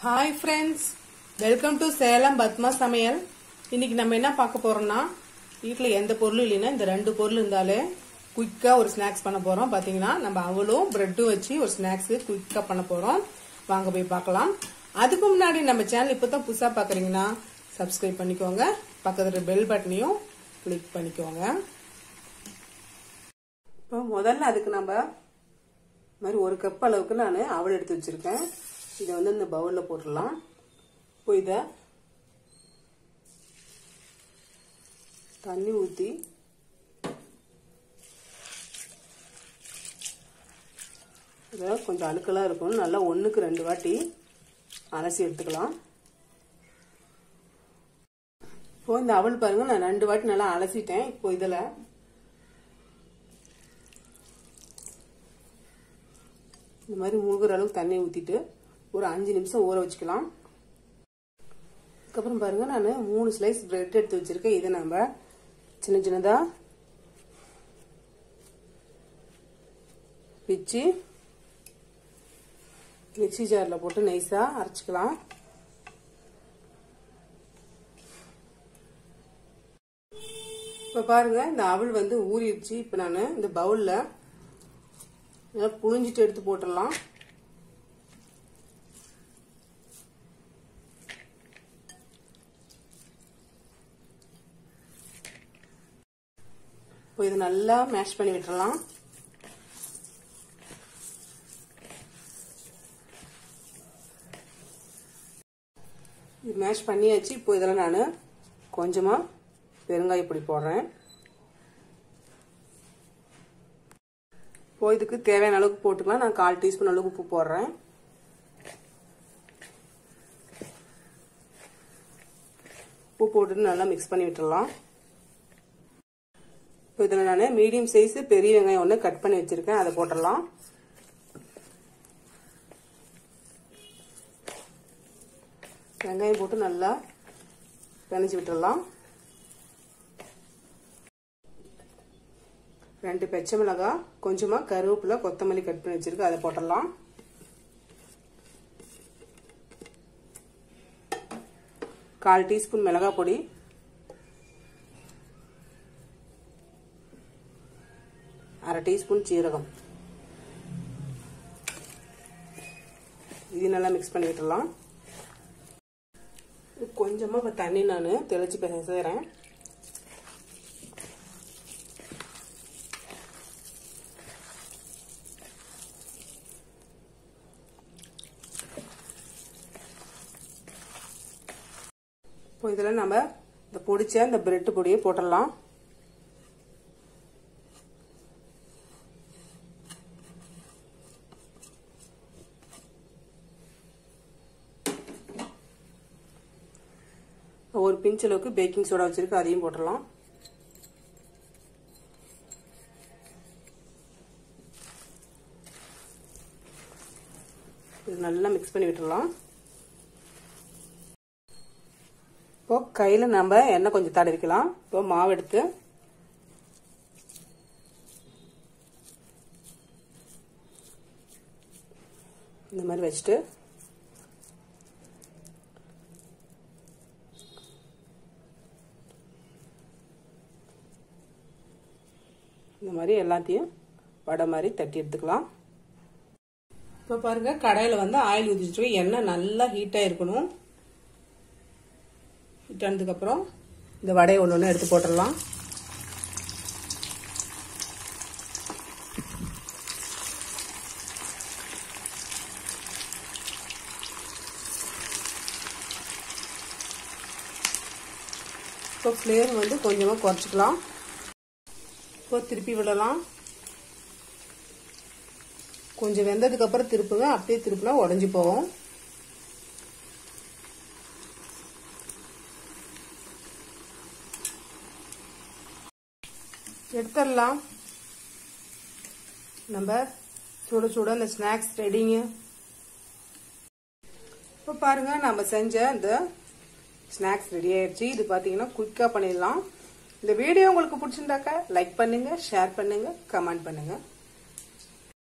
Hi friends, welcome to Salem Padma Samayal. இன்னைக்கு நம்ம என்ன பார்க்க போறோம்னா வீட்ல எந்த பொருளும் இல்லைனா இந்த ரெண்டு பொருள் இருந்தாலே குயிக்கா ஒரு ஸ்நாக்ஸ் பண்ண போறோம். பாத்தீங்கன்னா நம்ம அவலும் பிரெட்டும் வச்சு ஒரு ஸ்நாக்ஸ் குயிக்கா பண்ண போறோம். வாங்க போய் பார்க்கலாம். அதுக்கு முன்னாடி நம்ம சேனல் இப்பதான் புதுசா பாக்குறீங்கன்னா சப்ஸ்கிரைப் பண்ணிக்கோங்க. பக்கத்துல பெல் பட்டனையும் கிளிக் பண்ணிக்கோங்க. இப்போ முதல்ல அதுக்கு நம்ம மாதிரி ஒரு கப் அளவுக்கு நான் அவல் எடுத்து வச்சிருக்கேன். இதை வந்து இந்த பவுல்ல போட்டுடலாம். இப்போ இதை தண்ணி ஊற்றி இதை கொஞ்சம் அழுக்கெல்லாம் இருக்கும், நல்லா 1க்கு 2 வாட்டி அலசி எடுத்துக்கலாம். இப்போ இந்த அவல் பாருங்க, நான் 2 வாட்டி நல்லா அலசிட்டேன். இப்போ இதில் இந்த மாதிரி மூழ்கிற அளவுக்கு தண்ணி ஊற்றிட்டு ஒரு 5 நிமிஷம் ஊற வச்சுக்கலாம். அதுக்கப்புறம் பாருங்க, நான் 3 ஸ்லைஸ் பிரெட் எடுத்து வச்சிருக்கேன். இதை நம்ம சின்ன சின்னதா பிச்சு மிக்ஸி ஜார்ல போட்டு நைஸா அரைச்சிக்கலாம். இப்ப பாருங்க, இந்த அவல் வந்து ஊறிடுச்சு. இப்ப நான் இந்த பவுல்ல புழிஞ்சிட்டு எடுத்து போட்டுடலாம். இது நல்லா மேஷ் பண்ணி விட்டுறலாம். இது மேஷ் பண்ணியாச்சு. இப்போ இதெல்லாம் நான் கொஞ்சமா பெருங்காய பொடி போடுறேன். இப்போ இதுக்கு தேவையான அளவுக்கு போட்டுக்கலாம். நான் 1/4 டீஸ்பூன் அளவுக்கு உப்பு போடுறேன். உப்பு போட்டுட்டு நல்லா மிக்ஸ் பண்ணி விட்டுறலாம். இப்போ இதில் நான் மீடியம் சைஸ் பெரிய வெங்காயம் 1 கட் பண்ணி வச்சிருக்கேன், அதை போட்டுடலாம். வெங்காயம் போட்டு நல்லா பிணைச்சு விட்டுடலாம். 2 பச்சை மிளகாய், கொஞ்சமா கருவேப்பிலை, கொத்தமல்லி கட் பண்ணி வச்சிருக்கேன், அதை போட்டுடலாம். கால் டீஸ்பூன் மிளகாய் பொடி, அரை டீஸ்பூன் சீரகம், இது நல்லா மிக்ஸ் பண்ணி விட்டுடலாம். கொஞ்சமா தண்ணி நான் தெளிச்சு பிசைறேன். இப்போ இதில் நம்ம இந்த பொடிச்ச இந்த பிரெட் பொடியை போட்டுடலாம். ஒரு பிஞ்ச் அளவுக்கு பேக்கிங் சோடா வச்சிருக்கு, அதையும் போட்டுடலாம். இது நல்லா மிக்ஸ் பண்ணி விட்டுடலாம். இப்போ கையில நம்ம எண்ணெய் கொஞ்சம் தடவிக்கலாம். இப்போ மாவு எடுத்து இந்த மாதிரி வச்சுட்டு இந்த மாதிரி எல்லாத்தையும் வடை மாதிரி தட்டி எடுத்துக்கலாம். இப்போ பாருங்க, கடாயில வந்து ஆயில் ஊற்றிட்டு எண்ணெய் நல்லா ஹீட்டா இருக்கணும். ஹீட் ஆனதுக்கு அப்புறம் இந்த வடையை ஒன்று எடுத்து போட்டுடலாம். இப்போ ஃப்ளேம் வந்து கொஞ்சமா குறைச்சிக்கலாம். இப்போ திருப்பி விடலாம். கொஞ்சம் வெந்ததுக்கு அப்புறம் திருப்புங்க, அப்படியே திருப்பினா உடஞ்சி போகும். எடுத்துடலாம். நம்ம சுட சுட இந்த ஸ்நாக்ஸ் ரெடிங்க. இப்போ பாருங்க, நம்ம செஞ்ச இந்த ஸ்நாக்ஸ் ரெடி ஆயிடுச்சு. இது பாத்தீங்கன்னா குயிக்கா பண்ணிடலாம். இந்த வீடியோ உங்களுக்கு பிடிச்சிருந்தாக்கா லைக் பண்ணுங்க, ஷேர் பண்ணுங்க, கமெண்ட் பண்ணுங்க.